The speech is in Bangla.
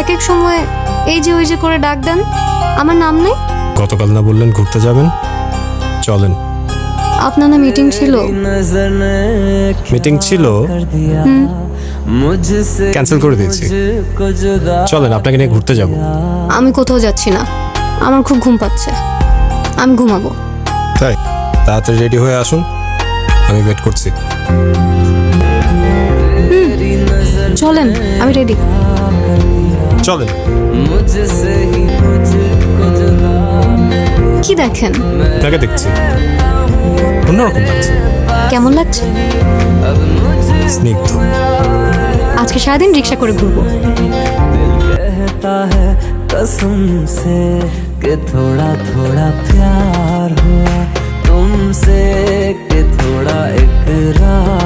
এক এক সময় এই যে ওই যে করে ডাক দেন, আমার নাম নেই। গতকাল না বললেন ঘুরতে যাবেন? চলেন। আপনার না মিটিং ছিল? মিটিং ছিল, ক্যান্সেল করে দিয়েছি। চলেন, আপনাকে নিয়ে ঘুরতে যাব। আমি কোথাও যাচ্ছি না, আমার খুব ঘুম পাচ্ছে, আমি ঘুমাবো। তাই তাড়াতাড়ি রেডি হয়ে আসুন, আমি ওয়েট করছি। চলেন, আমি রেডি। চলেন। কি দেখেন? আপনাকে দেখছি, অন্যরকম লাগছে। কেমন লাগছে? স্নিগ্ধ। আজকে সারাদিন রিক্সা করে ঘুরবো। कहता है कसम से कि थोड़ा थोड़ा प्यार हुआ तुमसे कि थोड़ा इकरार